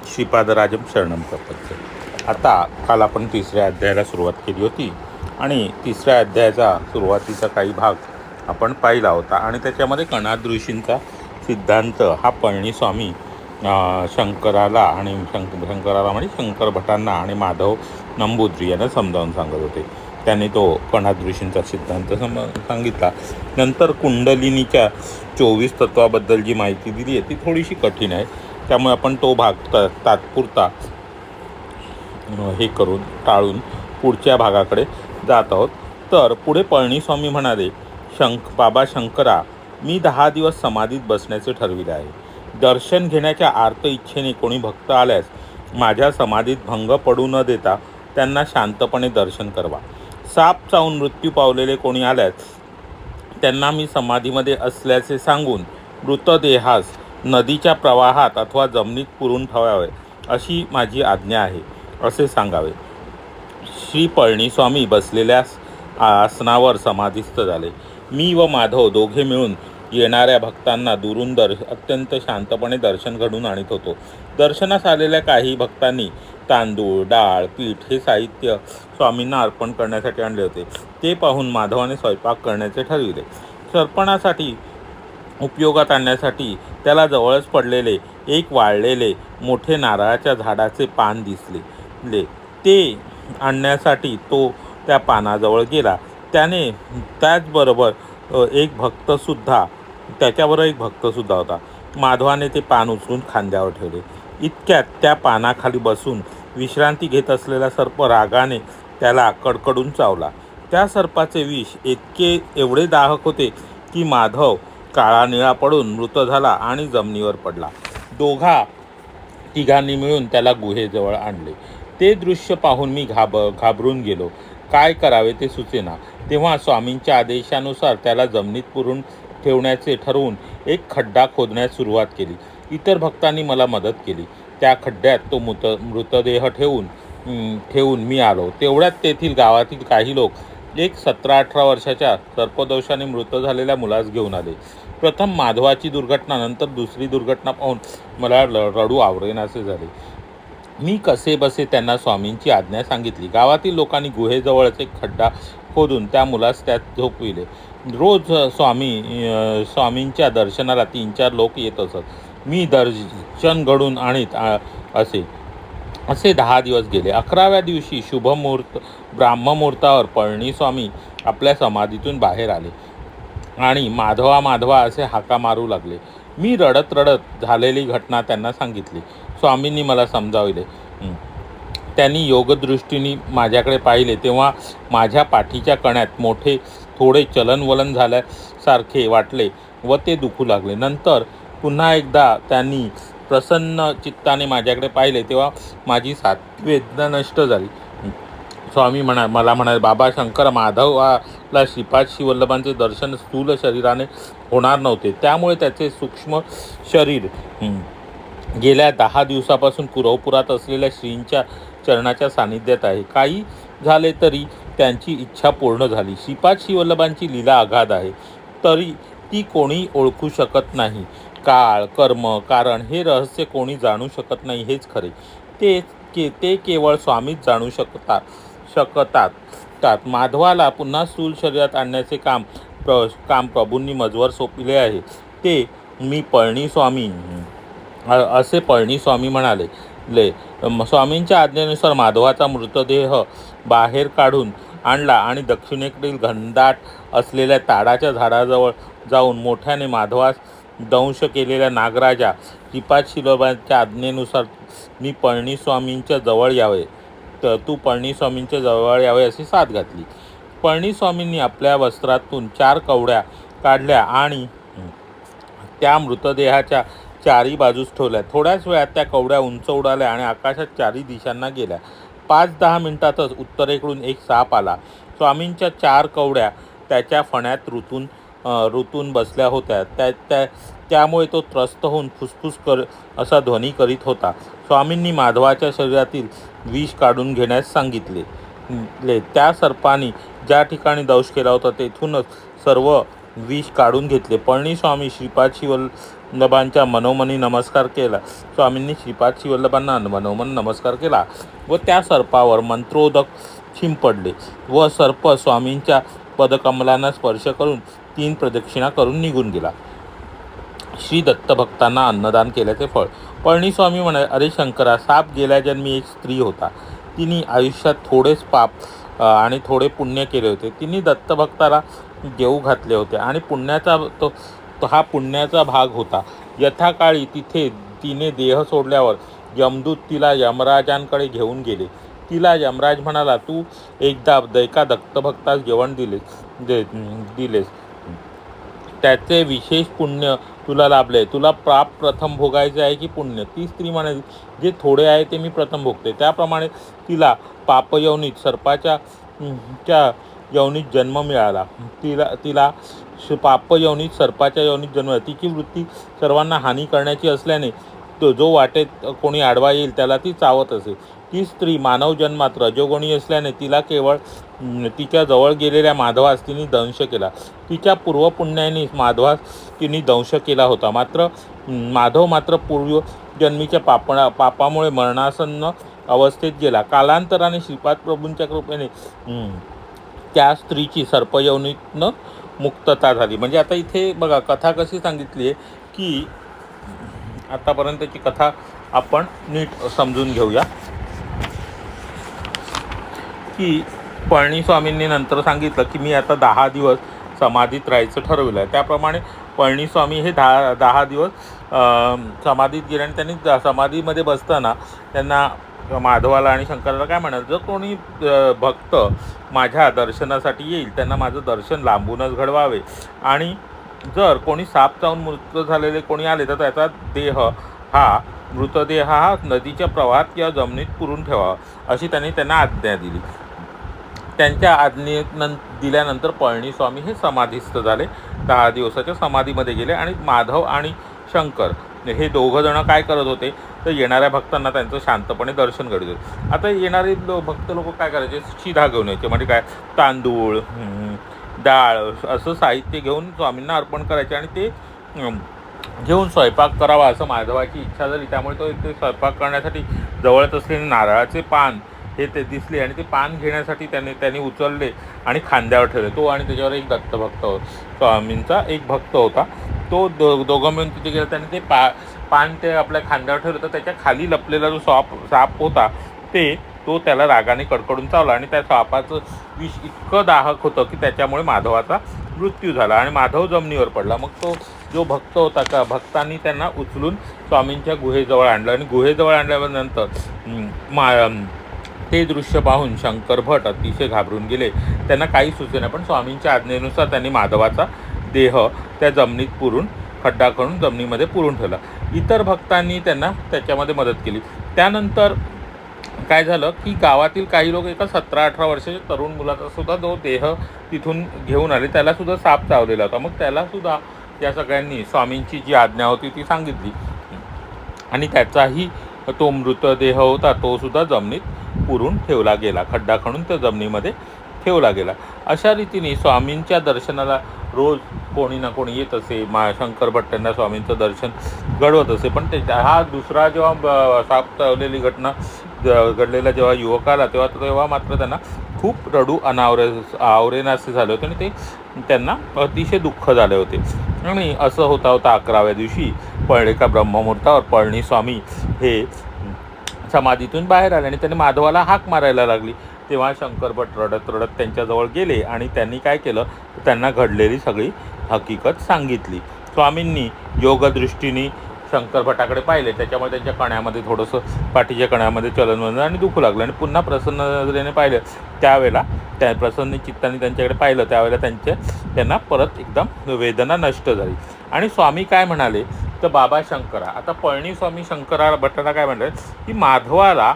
श्रीपादराजम शरणम प्रपंच. आता काल आपण तिसऱ्या अध्यायाला सुरुवात केली होती आणि तिसऱ्या अध्यायाचा सुरुवातीचा काही भाग आपण पाहिला होता आणि त्याच्यामध्ये कणाद ऋषींचा सिद्धांत हा पळणीस्वामी शंकराला आणि शंकराला म्हणजे शंकर भटांना आणि माधव नंबूद्री यांना समजावून सांगत होते. त्यांनी तो कणाद ऋषींचा सिद्धांत सांगितला. नंतर कुंडलिनीच्या 24 तत्वाबद्दल जी माहिती दिली आहे ती थोडीशी कठीण आहे, त्यामुळे आपण तो भाग तात्पुरता हे करून टाळून पुढच्या भागाकडे जात आहोत. तर पुढे पळणीस्वामी म्हणाले, बाबा शंकरा, मी 10 दिवस समाधीत बसण्याचे ठरविले आहे. दर्शन घेण्याच्या आर्त इच्छेने कोणी भक्त आल्यास माझ्या समाधीत भंग पडू न देता त्यांना शांतपणे दर्शन करवा. साप चावून मृत्यू पावलेले कोणी आल्यास त्यांना मी समाधीमध्ये असल्याचे सांगून मृतदेहास नदीच्या प्रवाहात अथवा जमिनीत पुरून ठेवावे अशी माझी आज्ञा आहे असे सांगावे. श्री पळणीस्वामी बसलेल्या आसनावर समाधीस्थ झाले. मी व माधव दोघे मिळून येणाऱ्या भक्तांना दुरून अत्यंत शांतपणे दर्शन घडून आणत होतो. दर्शनास आलेल्या काही भक्तांनी तांदूळ, डाळ, पीठ हे साहित्य स्वामींना अर्पण करण्यासाठी आणले होते. ते पाहून माधवाने स्वयंपाक करण्याचे ठरविले. सर्पणासाठी उपयोगात आणण्यासाठी त्याला जवळच पडलेले एक वाळलेले मोठे नारळाच्या झाडाचे पान दिसले. ते आणण्यासाठी तो त्या पानाजवळ गेला. त्याच्याबरोबर एक भक्तसुद्धा होता. माधवाने ते पान उचलून खांद्यावर ठेवले. इतक्यात त्या पानाखाली बसून विश्रांती घेत असलेला सर्प रागाने त्याला कडकडून चावला. त्या सर्पाचे विष एवढे दाहक होते की माधव काळा निळा पडून मृत झाला आणि जमिनीवर पडला. तिघांनी मिळून त्याला गुहेजवळ आणले. ते दृश्य पाहून मी घाबरून गेलो. काय करावे ते सुचेना. तेव्हा स्वामींच्या आदेशानुसार त्याला जमिनीत पुरून ठेवण्याचे ठरवून एक खड्डा खोदण्यास सुरुवात केली. इतर भक्तांनी मला मदत केली. त्या खड्ड्यात तो मृतदेह ठेवून मी आलो. तेवढ्यात तेथील गावातील काही लोक एक 17-18 वर्षाच्या सर्पदोषाने मृत झालेल्या मुलास घेऊन आले. प्रथम माधवाची दुर्घटना, नंतर दुसरी दुर्घटना पाहून मला रडू आवरेनासे झाले. मी कसे बसे त्यांना स्वामींची आज्ञा सांगितली. गावातील लोकांनी गुहेजवळच एक खड्डा खोदून त्या मुलास त्यात झोपविले. रोज स्वामींच्या दर्शनाला 3-4 लोक येत असत. मी दर्शन घडून आणीत असे 10 दिवस गेले. 11व्या दिवशी ब्राह्ममुहूर्तावर पळणीस्वामी आपल्या समाधीतून बाहेर आले आणि माधवा असे हाका मारू लागले. मी रडत झालेली घटना त्यांना सांगितली. स्वामींनी मला समजावले. त्यांनी योगदृष्टीने माझ्याकडे पाहिले तेव्हा माझ्या पाठीच्या कण्यात थोडे चलनवलन झाल्यासारखे वाटले व ते दुखू लागले. नंतर पुन्हा एकदा त्यांनी प्रसन्न चित्ताने माझ्याकडे पाहिले तेव्हा माझी वेदना नष्ट झाली. स्वामी मला म्हणाले, बाबा शंकर, माधवाला श्रीपाद श्रीवल्लभांचे दर्शन स्थूल शरीराने होणार नव्हते. त्यामुळे त्याचे सूक्ष्म शरीर गेल्या 10 दिवसापासून कुरवपुरात असलेल्या श्रींच्या चरणाच्या सानिध्यात आहे. काही झाले तरी त्यांची इच्छा पूर्ण झाली. श्रीपाद श्रीवल्लभांची लीला अगाध आहे, तरी ती कोणी ओळखू शकत नाही. काळ, कर्म, कारण हे रहस्य कोणी जाणू शकत नाही हेच खरे. ते केवळ स्वामीच जाणू शकतात. माधवाला पुन्हा स्थूल शरीरात आणण्याचे काम प्रभूंनी मजवर सोपविले आहे. ते मी पळणीस्वामी म्हणाले. स्वामींच्या आज्ञेनुसार माधवाचा मृतदेह बाहेर काढून आणला आणि दक्षिणेकडील घनदाट असलेल्या ताडाच्या झाडाजवळ जाऊन मोठ्याने माधवास दंश केलेल्या नागराजा श्रीपाद श्रीवल्लभांच्या आज्ञेनुसार तू पळणीस्वामींच्या जवळ यावे अशी साथ घातली. पळणीस्वामींनी आपल्या वस्त्रातून 4 कवड्या काढल्या आणि त्या मृतदेहाच्या 4ही बाजूस ठेवल्या. थोड्याच वेळात त्या कवड्या उंच उडाल्या आणि आकाशात 4ही दिशांना गेल्या. 5-10 मिनिटातच उत्तरेकडून एक साप आला. स्वामींच्या 4 कवड्या त्याच्या फण्यात रुतून बसल्या होत्या. त्यामुळे तो त्रस्त होऊन फुसफुस असा ध्वनी करीत होता. स्वामींनी माधवाच्या शरीरातील विष काढून घेण्यास सांगितले. त्या सर्पाने ज्या ठिकाणी दंश केला होता तेथूनच सर्व विष काढून घेतले. पळणीस्वामी श्रीपाद वल्लभांच्या मनोमनी नमस्कार केला. स्वामींनी श्रीपाद श्रीवल्लभांना मनोमन नमस्कार केला व त्या सर्पावर मंत्रोदक शिंपडले व सर्प स्वामींच्या पदकमलांना स्पर्श करून 3 प्रदक्षिणा करून निघून गेला. श्री दत्तभक्तांना अन्नदान केल्याचे फळ. पळणीस्वामी म्हणाले, अरे शंकरा, साप गेल्या जन्मी एक स्त्री होता. तिने आयुष्यात थोडेच पाप आणि थोडे पुण्य केले होते. तिने दत्तभक्ताला जेऊ घातले होते आणि पुण्याचा तो हा पुण्याचा भाग होता. यथाकाळी तिने देह सोडल्यावर यमदूत तिला यमराजांकडे घेऊन गेले. तिला यमराज म्हणाला, तू एकदा एका दत्तभक्तास जेवण दिलेस त्याचे विशेष पुण्य तुला लाभले. तुला पाप प्रथम भोगायचे आहे की पुण्य? ती स्त्री म्हणाली, जे थोडे आहे ते मी प्रथम भोगते. त्याप्रमाणे तिला पापयवनीत सर्पाच्या यवनीत जन्म मिळाला. तिला पापयवनीत सर्पाच्या यवनीत जन्म मिळाला. तिची वृत्ती सर्वांना हानी करण्याची असल्याने जो वाटेत कोणी आडवा येईल त्याला ती चावत असे. ती स्त्री मानव जन्मात रजोगुणी असल्याने तिला केवळ तिच्या जवळ गेलेल्या माधवास तिने दंश केला. तिच्या पूर्वपुण्याने माधवास तिने दंश केला होता. माधव मात्र पूर्वजन्मीच्या पापामुळे मरणासन्न अवस्थेत गेला. कालांतराने श्रीपाद प्रभूंच्या कृपेने त्या स्त्रीची सर्पयवनीतनं मुक्तता झाली. म्हणजे आता इथे बघा कथा कशी सांगितली आहे की आतापर्यंतची कथा आपण नीट समजून घेऊया. की पळणीस्वामींनी नंतर सांगितलं की मी आता 10 दिवस समाधीत राहायचं ठरवलं आहे. त्याप्रमाणे पळणीस्वामी हे 10 दिवस समाधीत गेले आणि त्यांनी समाधीमध्ये बसताना त्यांना माधवाला आणि शंकराला काय म्हणाल, जर कोणी भक्त माझ्या दर्शनासाठी येईल त्यांना माझं दर्शन लांबूनच घडवावे आणि जर कोणी साप चावून मृत झालेले कोणी आले तर त्याचा मृतदेह हा नदीच्या प्रवाहात किंवा जमिनीत पुरून ठेवावा अशी त्यांना आज्ञा दिली. त्यांच्या दिल्यानंतर पळणीस्वामी हे समाधीस्थ झाले. 10 दिवसाच्या समाधीमध्ये गेले आणि माधव आणि शंकर हे दोघं जण काय करत होते तर येणाऱ्या भक्तांना त्यांचं शांतपणे दर्शन घडत होते. आता येणारे भक्त लोक काय करायचे, शिधा घेऊन यायचे. म्हणजे काय, तांदूळ, डाळ असं साहित्य घेऊन स्वामींना अर्पण करायचे आणि ते घेऊन स्वयंपाक करावा असं माधवाची इच्छा झाली. त्यामुळे तो ते स्वयंपाक करण्यासाठी जवळच असलेले नारळाचे पान हे ते दिसले आणि ते पान घेण्यासाठी त्यांनी उचलले आणि खांद्यावर ठेवले. तो आणि त्याच्यावर एक दत्तभक्त स्वामींचा एक भक्त होता. तो दोघं मिळून तिथे गेला. त्याने ते पान ते आपल्या खांद्यावर ठेवलं तर त्याच्या खाली लपलेला जो साप होता तो त्याला रागाने कडकडून चावला आणि त्या सापाचं विष इतकं दाहक होतं की त्याच्यामुळे माधवाचा मृत्यू झाला आणि माधव जमिनीवर पडला. मग तो जो भक्त होता भक्तांनी त्यांना उचलून स्वामींच्या गुहेजवळ आणलं आणि गुहेजवळ आणल्यानंतर ते दृश्य पाहून शंकर भट अतिशय घाबरून गेले. त्यांना काही सुचेना, पण स्वामींच्या आज्ञेनुसार त्यांनी माधवाचा देह त्या जमिनीत पुरून खड्डा करून जमिनीमध्ये पुरून ठेवला. इतर भक्तांनी त्यांना त्याच्यामध्ये मदत केली. त्यानंतर काय झालं की गावातील काही लोक एका 17-18 वर्षाच्या तरुण मुलाचा सुद्धा जो देह तिथून घेऊन आले, त्यालासुद्धा साप चावलेला होता. मग त्यालासुद्धा या सगळ्यांनी स्वामींची जी आज्ञा होती ती सांगितली आणि त्याचाही तो मृतदेह होता तो सुद्धा जमिनीत पुरून ठेवला गेला. खड्डा खणून त्या जमिनीमध्ये ठेवला गेला. अशा रीतीने स्वामींच्या दर्शनाला रोज कोणी ना कोणी येत असे. शंकर भट त्यांना स्वामींचं दर्शन घडवत असे. पण हा दुसरा जेव्हा साप चावलेली घटना घडलेला जेव्हा युवकाला तेव्हा मात्र त्यांना खूप रडू आवरेनासे झाले होते आणि ते त्यांना अतिशय दुःख झाले होते. आणि असं होता 11व्या दिवशी एका ब्रह्ममुहूर्तावर पळणीस्वामी हे समाधीतून बाहेर आले आणि त्यांनी माधवाला हाक मारायला लागली. तेव्हा शंकर भट रडत रडत त्यांच्याजवळ गेले आणि त्यांनी काय केलं, त्यांना घडलेली सगळी हकीकत सांगितली. स्वामींनी योगदृष्टीने शंकर भटाकडे पाहिले. त्याच्यामुळे त्यांच्या कण्यामध्ये थोडंसं पाठीच्या कण्यामध्ये चलन बनलं आणि दुखू लागलं आणि पुन्हा प्रसन्न नजरेने पाहिलं. त्यावेळेला त्या प्रसन्न चित्ताने त्यांच्याकडे पाहिलं त्यावेळेला त्यांना परत एकदम वेदना नष्ट झाली. आणि स्वामी काय म्हणाले तर बाबा शंकरा, आता पळणीस्वामी शंकरा भटाला काय म्हणाले की माधवाला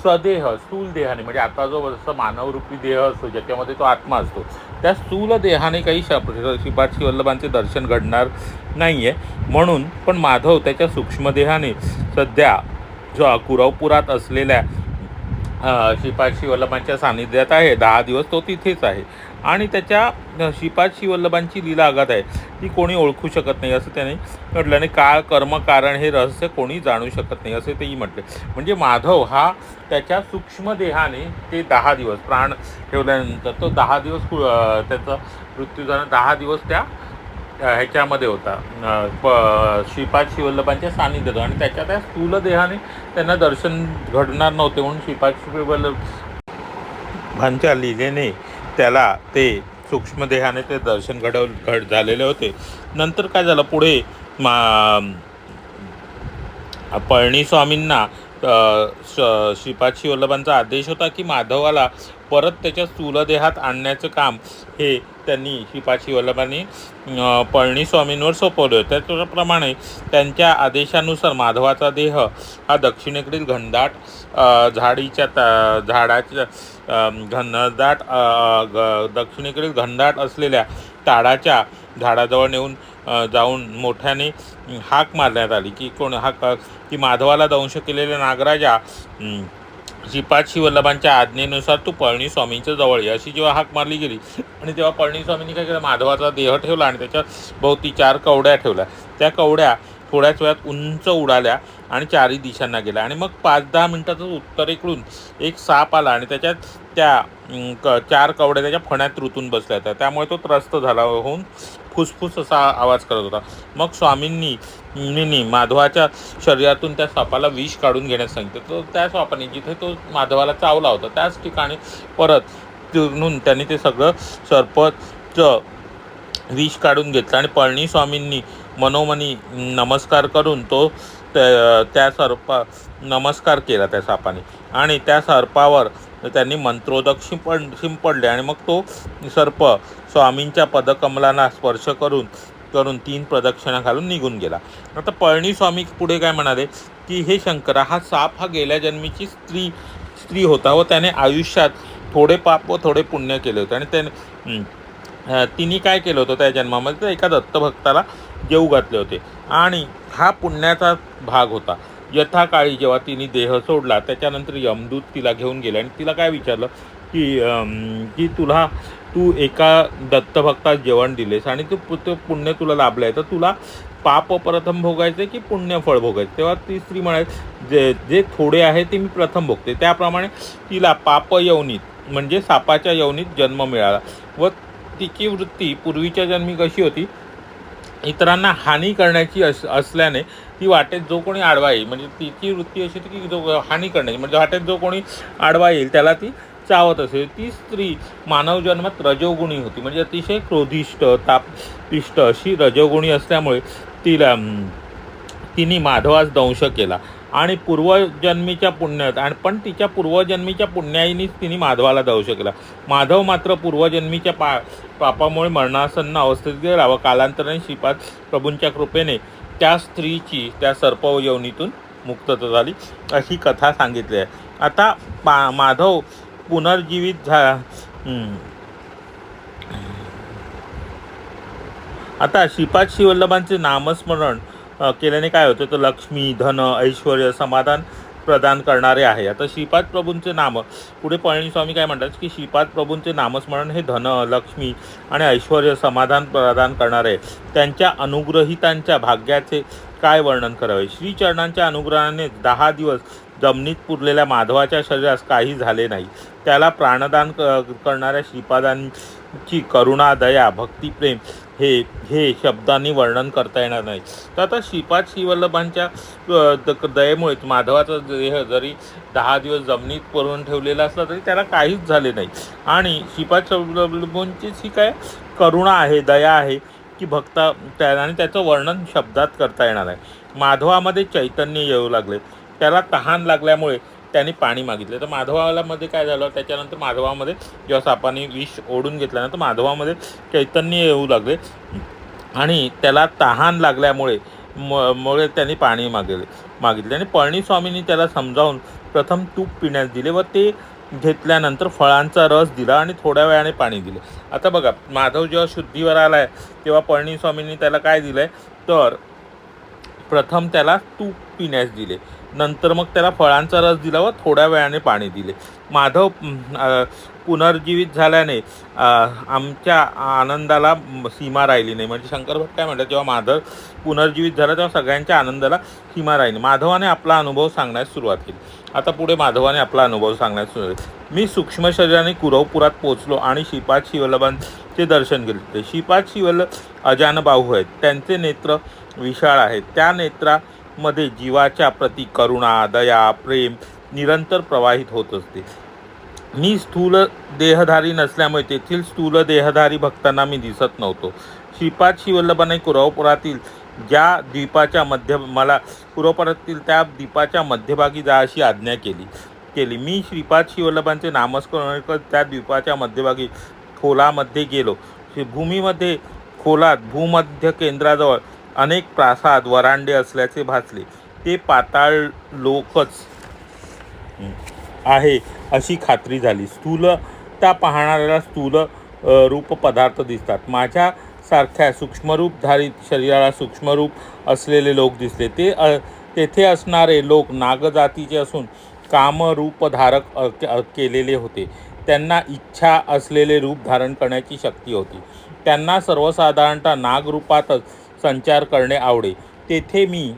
सदेह स्थूल देहाने, म्हणजे आता जो जसं मानवरूपी देह असतो ज्याच्यामध्ये तो आत्मा असतो, त्या स्थूल देहाने काही श्रीपाद श्रीवल्लभांचे दर्शन घडणार नाही आहे. म्हणून पण माधव त्याच्या सूक्ष्मदेहाने सध्या जो कुरवपुरात असलेल्या श्रीपाद श्रीवल्लभांच्या सानिध्यात आहे. 10 दिवस तो तिथेच आहे आणि त्याच्या श्रीपाद श्रीवल्लभांची लीला अगाध आहे, ती कोणी ओळखू शकत नाही असं त्याने म्हटलं. आणि काळ कर्म कारण हे रहस्य कोणी जाणू शकत नाही असे तेही म्हटले. म्हणजे माधव हा त्याच्या सूक्ष्म देहाने ते 10 दिवस प्राण ठेवल्यानंतर तो 10 दिवस त्याचा मृत्यू झाला. 10 दिवस त्या ह्याच्यामध्ये होता श्रीपाद श्रीवल्लभांच्या सानिध्यात आणि त्याच्या त्या स्थूल देहाने त्यांना दर्शन घडणार नव्हते म्हणून श्रीपाद श्रीवल्लभांच्या लीलेने त्याला ते सूक्ष्मदेहाने ते दर्शन झालेले होते. नंतर काय झालं पुढे पळणीस्वामींना श्रीपाद श्रीवल्लभांचा आदेश होता की माधवाला परत त्याच्या स्थूलदेहात आणण्याचं काम हे त्यांनी श्रीपाद श्रीवल्लभांनी पळणीस्वामींवर सोपवलं. त्याप्रमाणे त्यांच्या आदेशानुसार माधवाचा देह हा दक्षिणेकडील घनदाट झाडाच्या दक्षिणेकडील घनदाट असलेल्या ताडाच्या झाडाजवळ नेऊन जाऊन मोठ्याने हाक मारण्यात आली की की माधवाला दंश केलेल्या नागराजा श्रीपाद श्रीवल्लभांच्या आज्ञेनुसार तू पळणीस्वामींच्या जवळ ये अशी जेव्हा हाक मारली गेली आणि तेव्हा पळणीस्वामींनी काय केलं, माधवाचा देह ठेवला आणि त्याच्या भोवती 4 कवड्या ठेवल्या. त्या कवड्या थोड्याच वेळात उंच उडाल्या आणि 4ही दिशांना गेल्या आणि मग 5-10 मिनिटातच उत्तरेकडून एक साप आला आणि त्याच्यात त्या 4 कवड्या त्याच्या फण्यात रुतून बसल्या होत्या. त्यामुळे तो त्रस्त झाला होऊन फुसफुस असा आवाज करत होता. मग स्वामींनी माधवाच्या शरीरातून त्या सापाला विष काढून घेण्यास सांगितलं. तर त्या सापाने जिथे तो माधवाला चावला होता त्याच ठिकाणी परत तिरून त्यांनी ते सगळं सर्पचं विष काढून घेतलं आणि पळणीस्वामींनी मनोमनी नमस्कार करून तो त्या नमस्कार केला त्या सापाने आणि त्या सर्पावर त्यांनी मंत्रोदक शिंपडले आणि मग तो सर्प स्वामींच्या पदकमलांना स्पर्श करून 3 प्रदक्षिणा घालून निघून गेला. आता पळणीस्वामी पुढे काय म्हणाले की हे शंकरा, हा साप हा गेल्या जन्मीची स्त्री होता व त्याने आयुष्यात थोडे पाप व थोडे पुण्य केले होते आणि तिने काय केलं होतं त्या जन्मामध्ये तर एका दत्तभक्ताला जेऊ घातले होते आणि हा पुण्याचा भाग होता. यथाकाळी जेव्हा तिने देह सोडला त्याच्यानंतर यमदूत तिला घेऊन गेले आणि तिला काय विचारलं की तू एका दत्तभक्तास जेवण दिलेस आणि तू पुण्य तुला लाभलं आहे तर तुला पाप प्रथम भोगायचे की पुण्य फळ भोगायचे. तेव्हा ती स्त्री म्हणाली जे थोडे आहे ते मी प्रथम भोगते. त्याप्रमाणे तिला पाप यवनीत म्हणजे सापाच्या यवनीत जन्म मिळाला व तिची वृत्ती पूर्वीच्या जन्मी कशी होती, इतरांना हानी करण्याची असल्याने ती वाटेत जो कोणी आडवा येईल म्हणजे तिची वृत्ती अशी होती की जो हानी करण्याची म्हणजे वाटेत जो कोणी आडवा येईल त्याला ती चावत असेल. ती स्त्री मानव जन्मात रजोगुणी होती म्हणजे अतिशय क्रोधिष्ट तापिष्ट अशी रजोगुणी असल्यामुळे तिने माधवास दंश केला आणि पूर्वजन्मीच्या पुण्यात पण तिच्या पूर्वजन्मीच्या पुण्याईनीच तिने माधवाला दंश केला. माधव मात्र पूर्वजन्मीच्या पापामुळे मरणासन्न अवस्थेत गेला व कालांतराने श्रीपाद प्रभूंच्या कृपेने त्या स्त्रीची त्या सर्पयवनीतून मुक्तता झाली अशी कथा सांगितली आहे. आता माधव पुनर्जीवित आता श्रीपाद श्रीवल्लभांचे नामस्मरण केल्याने काय होतं तर लक्ष्मी, धन, ऐश्वर, समाधान प्रदान करणारे आहे. आता श्रीपाद प्रभूंचे नाम पुढे पळणीस्वामी काय म्हणतात की श्रीपाद प्रभूंचे नामस्मरण हे धन, लक्ष्मी आणि ऐश्वर समाधान प्रदान करणारे आहे. त्यांच्या अनुग्रहितांच्या भाग्याचे काय वर्णन करावे. श्रीचरणांच्या अनुग्रहाने 10 दिवस जमिनीत पुरलेल्या माधवाच्या शरीरास काही झाले नाही. त्याला प्राणदान करणाऱ्या श्रीपादांची करुणा, दया, भक्तिप्रेम हे शब्दांनी वर्णन करता येणार नाही. तर आता श्रीपाद श्रीवल्लभांच्या दयेमुळे माधवाचा देह जरी 10 दिवस जमिनीत पुरून ठेवलेला असला तरी त्याला काहीच झाले नाही आणि श्रीपाद श्रीवल्लभांचीच ही काय करुणा आहे, दया आहे की आणि त्याचं वर्णन शब्दात करता येणार आहे. माधवामध्ये चैतन्य येऊ लागले. त्याला तहान लागल्यामुळे त्यांनी पाणी मागितले. तर माधवामध्ये काय झालं त्याच्यानंतर माधवामध्ये जेव्हा सापाने विष ओढून घेतल्यानंतर माधवामध्ये चैतन्य येऊ लागले आणि त्याला तहान लागल्यामुळे त्यांनी पाणी मागितले आणि पळणीस्वामींनी त्याला समजावून प्रथम तूप पिण्यास दिले व ते घेतल्यानंतर फळांचा रस दिला आणि थोड्या वेळाने पाणी दिले. आता बघा माधव जेव्हा शुद्धीवर आला आहे तेव्हा पळणीस्वामींनी त्याला काय दिलं आहे तर प्रथम त्याला तूप पिण्यास दिले नंतर मग त्याला फळांचा रस दिला व थोड्या वेळाने पाणी दिले. माधव पुनर्जीवित झाल्याने आमच्या आनंदाला सीमा राहिली नाही. म्हणजे शंकर भट काय म्हणतात, जेव्हा माधव पुनर्जीवित झाला तेव्हा सगळ्यांच्या आनंदाला सीमा राहिली. माधवाने आपला अनुभव सांगण्यास सुरुवात केली. आता पुढे माधवाने आपला अनुभव सांगण्यास सुरुवात केली. मी सूक्ष्म शरीराने कुरवपुरात पोहोचलो आणि श्रीपाद श्रीवल्लभांचे दर्शन घेतले. श्रीपाद श्रीवल्लभ अजानबाहू आहेत. त्यांचे नेत्र विशाळ आहेत. त्या नेत्रामध्ये जीवाच्या प्रती करुणा, दया, प्रेम निरंतर प्रवाहित होत असते. मी स्थूल देहधारी नसल्यामुळे तेथील स्थूल देहधारी भक्तांना मी दिसत नव्हतो. श्रीपाद श्रीवल्लभाने कुरवपुरातील ज्या द्वीपाच्या त्या द्वीपाच्या मध्यभागी जा अशी आज्ञा केली. मी श्रीपाद श्रीवल्लभांचे नामस्मरण करत त्या द्वीपाच्या मध्यभागी खोलामध्ये गेलो. भूमीमध्ये खोलात भूमध्य केंद्राजवळ अनेक प्रासाद वरांडे असल्याचे भासले. ते पाताळ लोकच आहे अशी खात्री झाली. स्थूलता पाहणाऱ्याला स्थूल रूप पदार्थ दिसतात. माझ्यासारख्या सूक्ष्मरूपधारित शरीराला सूक्ष्मरूप असलेले लोक दिसले. तेथे असणारे लोक नागजातीचे असून कामरूपधारक केलेले होते. त्यांना इच्छा असलेले रूप धारण करण्याची शक्ती होती. त्यांना सर्वसाधारणतः नागरूपातच संचार करणे आवडे. तेथे मी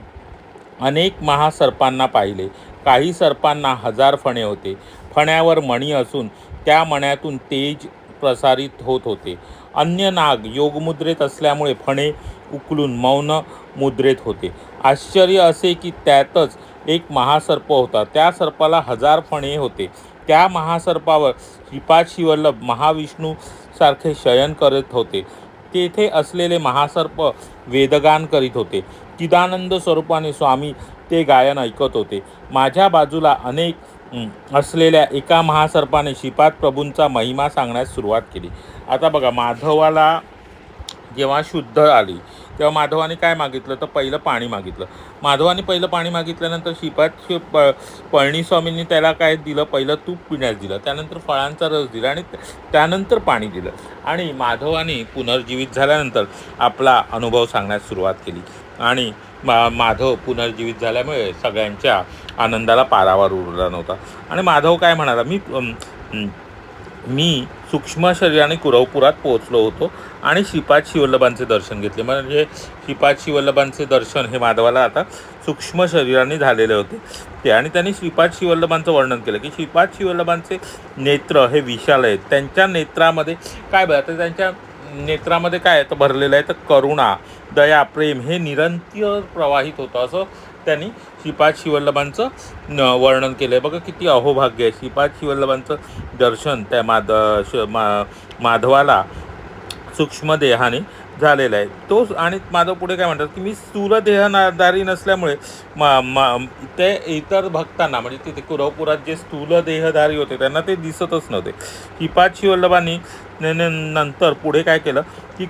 अनेक महासर्पांना पाहिले. काही सर्पांना 1000 फणे होते. फण्यावर मणी असून त्या मण्यातून तेज प्रसारित होत होते. अन्य नाग योगमुद्रेत असल्यामुळे फणे उकलून मौन मुद्रेत होते. आश्चर्य असे की त्यातच एक महासर्प होता. त्या सर्पाला 1000 फणे होते. त्या महासर्पावर श्रीपाद श्रीवल्लभ महाविष्णूसारखे शयन करत होते. तेथे असलेले महासर्प वेदगान करीत होते. चिदानंद स्वरूपाने स्वामी ते गायन ऐकत होते. माझ्या बाजूला अनेक असलेल्या एका महासर्पाने श्रीपाद प्रभूंचा महिमा सांगण्यास सुरुवात केली. आता बघा, माधवाला जेव्हा शुद्ध आली तेव्हा माधवाने काय मागितलं, तर पहिलं पाणी मागितलं. माधवाने पहिलं पाणी मागितल्यानंतर श्रीपाद पळणीस्वामींनी त्याला काय दिलं, पहिलं तूप पिण्यास दिलं, त्यानंतर फळांचा रस दिला आणि त्यानंतर पाणी दिलं. आणि माधवाने पुनर्जीवित झाल्यानंतर आपला अनुभव सांगण्यास सुरुवात केली. आणि माधव पुनर्जीवित झाल्यामुळे सगळ्यांच्या आनंदाला पारावर उरला नव्हता. आणि माधव काय म्हणाला, मी सूक्ष्म शरीराने कुरवपुरात पोहोचलो होतो आणि श्रीपाद श्रीवल्लभांचे दर्शन घेतले. म्हणजे श्रीपाद श्रीवल्लभांचे दर्शन हे माधवाला आता सूक्ष्म शरीराने झालेले होते ते. आणि त्यांनी श्रीपाद श्रीवल्लभांचं वर्णन केलं की श्रीपाद श्रीवल्लभांचे नेत्र हे विशाल आहेत. त्यांच्या नेत्रामध्ये काय बघा, त्यांच्या नेत्रामध्ये काय आहे तर भरलेलं आहे तर करुणा, दया, प्रेम हे निरंतर प्रवाहित होतं असं त्यांनी श्रीपाद श्रीवल्लभांचं वर्णन केलं आहे. बघा किती अहोभाग्य आहे. श्रीपाद श्रीवल्लभांचं दर्शन त्या माधवाला सूक्ष्म देहाने झालेला आहे तोच. आणि माधव पुढे काय म्हणतात की मी स्थूल देहधारी नसल्यामुळे ते इतर भक्तांना, म्हणजे तिथे कुरवपुरात जे स्थूल देहधारी होते त्यांना ते दिसतच नव्हते. श्रीपाद श्रीवल्लभांनी नंतर पुढे काय केलं की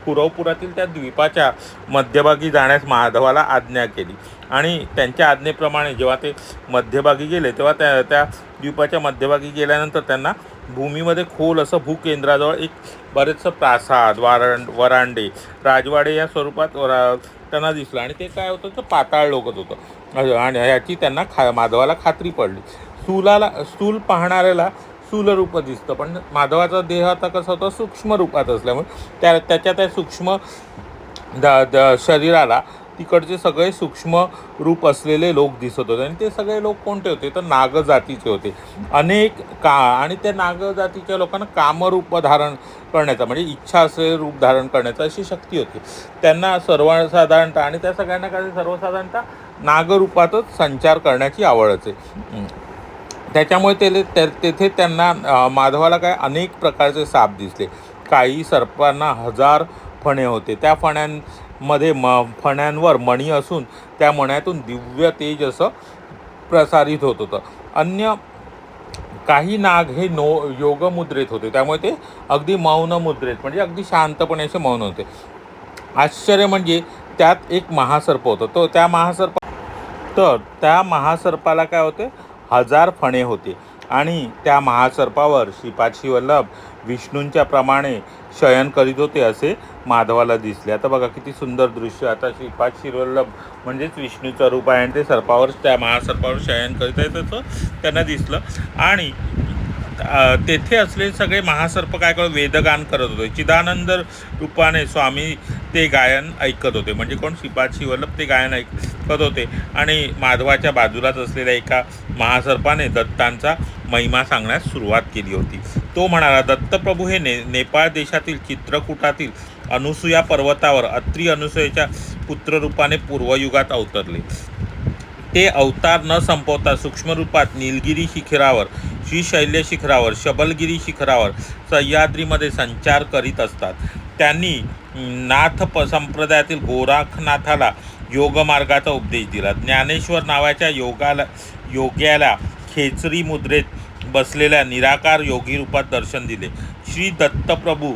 कुरवपुरातील त्या द्वीपाच्या मध्यभागी जाण्यास माधवाला आज्ञा केली. आणि त्यांच्या आज्ञेप्रमाणे जेव्हा ते मध्यभागी गेले तेव्हा त्या द्वीपाच्या मध्यभागी गेल्यानंतर त्यांना भूमीमध्ये खोल असं भूकेंद्राजवळ एक बरेचसं प्रासाद, वरांडे, राजवाडे या स्वरूपात त्यांना दिसलं. आणि ते काय होतं तर पाताळ लोकच होतं. आणि याची त्यांना माधवाला खात्री पडली. स्थूल पाहणाऱ्याला स्थूल रूप दिसतं, पण माधवाचा देह आता कसा होता सूक्ष्म रूपात असल्यामुळे त्याच्या त्या सूक्ष्म शरीराला तिकडचे सगळे सूक्ष्म रूप असलेले लोक दिसत होते. आणि ते सगळे लोक कोणते होते तर नागजातीचे होते. आणि त्या नागजातीच्या लोकांना कामरूप धारण करण्याचा, म्हणजे इच्छा असलेले रूप धारण करण्याचा अशी शक्ती होती त्यांना सर्वसाधारणतः. आणि त्या सगळ्यांना काय सर्वसाधारणतः नागरूपातच संचार करण्याची आवडच आहे. त्याच्यामुळे तेथे त्यांना माधवाला काय अनेक प्रकारचे साप दिसले. काही सर्पांना 1000 फणे होते. त्या फण्यांवर मणी असून त्या मण्यातून दिव्य तेज असं प्रसारित होत होतं. अन्य काही नाग हे योगमुद्रेत होते, त्यामुळे ते अगदी मौन मुद्रेत, म्हणजे अगदी शांतपणे असे मौन होते. आश्चर्य म्हणजे त्यात एक महासर्प होता. त्या महासर्पाला काय होते 1000 फणे होते. आणि त्या महासर्पावर श्रीपाद श्रीवल्लभ विष्णूंच्या प्रमाणे शयन करीत होते असे माधवाला दिसले. आता बघा किती सुंदर दृश्य. आता श्रीपाद श्रीवल्लभ म्हणजेच विष्णूचं रूप आहे आणि ते सर्पावर, त्या महासर्पावर शयन करीत आहे तसं त्यांना दिसलं. आणि तेथे असलेले सगळे महासर्प काय करत, वेदगान करत होते. चिदानंद रूपाने स्वामी ते गायन ऐकत होते. म्हणजे कोण, श्रीपाद श्रीवल्लभ ते गायन ऐकत होते. आणि माधवाच्या बाजूलाच असलेल्या एका महासर्पाने दत्तांचा महिमा सांगण्यास सुरुवात केली होती. तो म्हणाला, दत्तप्रभू हे नेपाळ देशातील चित्रकूटातील अनुसूया पर्वतावर अत्री अनुसूयेच्या पुत्ररूपाने पूर्वयुगात अवतरले. ते अवतार न संपवता सूक्ष्म रूपात नीलगिरी शिखरावर, श्रीशैल्य शिखरावर, शबलगिरी शिखरावर, सह्याद्रीमध्ये संचार करीत असतात. त्यांनी नाथ संप्रदायातील गोरखनाथाला योगमार्गाचा उपदेश दिला. ज्ञानेश्वर नावाच्या योग्याला खेचरी मुद्रेत बसलेल्या निराकार योगी रूपात दर्शन दिले. श्री दत्तप्रभू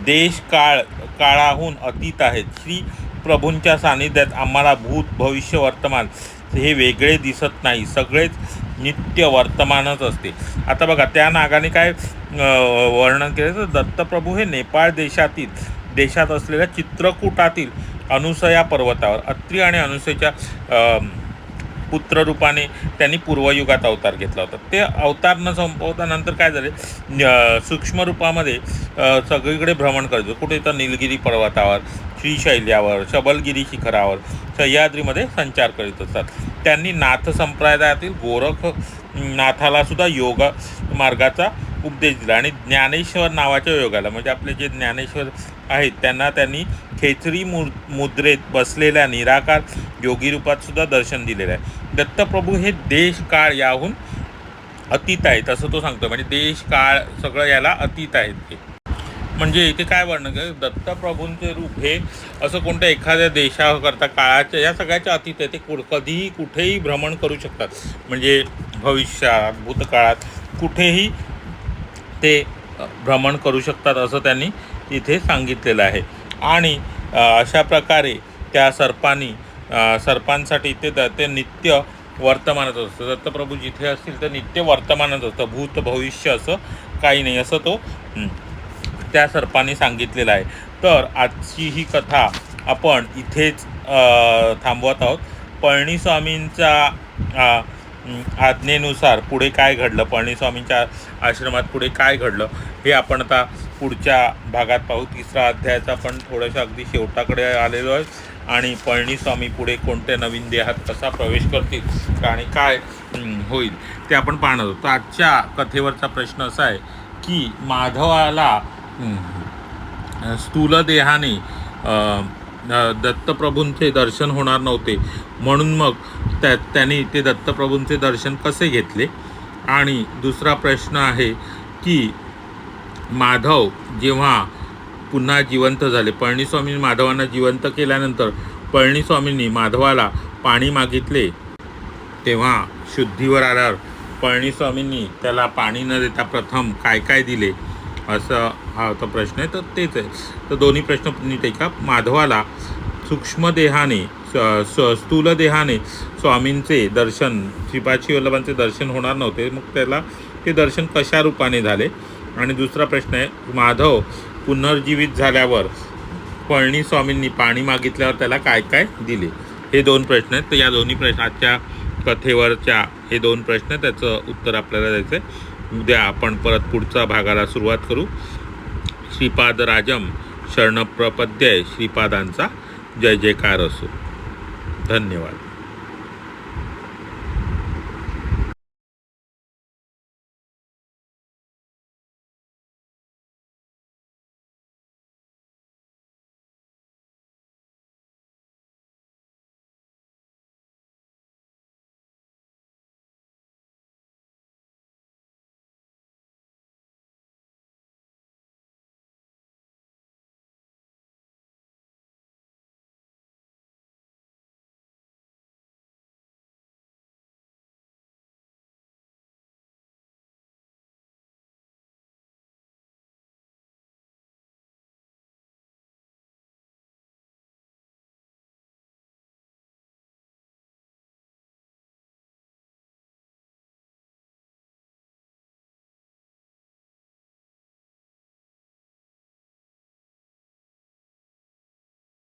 देश काळाहून अतीत आहेत. श्री प्रभूंच्या सानिध्यात आम्हाला भूत, भविष्य, वर्तमान हे वेगळे दिसत नाही, सगळेच नित्य वर्तमानच असते. आता बघा त्या नागाने काय वर्णन केलं तर दत्तप्रभू हे नेपाळ देशात असलेल्या चित्रकूटातील अनुसया पर्वतावर अत्री आणि अनुसयाच्या पुत्ररूपाने त्यांनी पूर्वयुगात अवतार घेतला होता. ते अवतार न संपवता नंतर काय झाले, सूक्ष्म रूपामध्ये सगळीकडे भ्रमण करायचं. कुठे तर नीलगिरी पर्वतावर, श्रीशैल्यावर, शबलगिरी शिखरावर, सह्याद्रीमध्ये संचार करीत असतात. त्यांनी नाथ संप्रदायातील गोरखनाथाला सुद्धा योग मार्गाचा उपदेश दिला. आणि ज्ञानेश्वर नावाच्या योगाला, म्हणजे आपले जे ज्ञानेश्वर आहेत त्यांनी खेचरी मुद्रेत बसलेल्या निराकार योगी रूपात सुद्धा दर्शन दिलेलं आहे. दत्तप्रभू हे देश काळ याहून अतीत आहेत असं तो सांगतो. म्हणजे देश काळ सगळं याला अतीत आहेत ते. म्हणजे इथे काय वर्णन केलं, दत्तप्रभूंचे रूप हे असं कोणत्या एखाद्या देशाकरता काळाच्या या सगळ्याच्या अतीत आहे. ते कधीही कुठेही भ्रमण करू शकतात. म्हणजे भविष्यात, भूतकाळात कुठेही ते भ्रमण करू शकतात असं त्यांनी इथे सांगितलेलं आहे. आणि अशा प्रकारे त्या सर्पांसाठी ते नित्य वर्तमानच असतं. दत्तप्रभू जिथे असतील तर नित्य वर्तमानच असतं, भूत भविष्य असं काही नाही असं तो त्या सर्पांनी सांगितलेलं आहे. तर आजची ही कथा आपण इथेच थांबवत आहोत. पळणीस्वामींच्या आज्ञेनुसार पुढे काय घडलं, पळणीस्वामींच्या आश्रमात पुढे काय घडलं हे आपण आता पुढच्या भागात पाहू. 3रा अध्यायाचा पण थोड्याशा अगदी शेवटाकडे आलेलो आहे. आणि पळणीस्वामी पुढे कोणत्या नवीन देहात कसा प्रवेश करतील आणि काय होईल ते आपण पाहणार आहोत. तर आजच्या कथेवरचा प्रश्न असा आहे की माधवाला स्थूल देहाने दत्तप्रभूंचे दर्शन होणार नव्हते, म्हणून मग त्यांनी ते दत्तप्रभूंचे दर्शन कसे घेतले. आणि दुसरा प्रश्न आहे की माधव जेव्हा पुन्हा जिवंत झाले, पळणीस्वामींनी माधवांना जिवंत केल्यानंतर पळणीस्वामींनी माधवाला पाणी मागितले, तेव्हा शुद्धीवर आल्यावर पळणीस्वामींनी त्याला पाणी न देता प्रथम काय काय दिले, असं हा होता प्रश्न आहे. तर तेच आहे. तर दोन्ही प्रश्न नीट ऐका. माधवाला सूक्ष्म देहाने स्थूल देहाने स्वामींचे दर्शन, श्रीपाद श्रीवल्लभांचे दर्शन होणार नव्हते, मग त्याला ते दर्शन कशा रूपाने झाले. आणि दुसरा प्रश्न आहे, माधव पुनर्जीवित झाल्यावर पळणीस्वामींनी पाणी मागितल्यावर त्याला काय काय दिले. हे 2 प्रश्न आहेत. तर या दोन्ही प्रश्न आजच्या कथेवरच्या हे 2 प्रश्न, त्याचं उत्तर आपल्याला द्यायचं आहे. उद्या आपण परत पुढच्या भागाला सुरुवात करू. श्रीपादराजम शरणप्रपद्ये, श्रीपादांचा जय जयकार असो. धन्यवाद.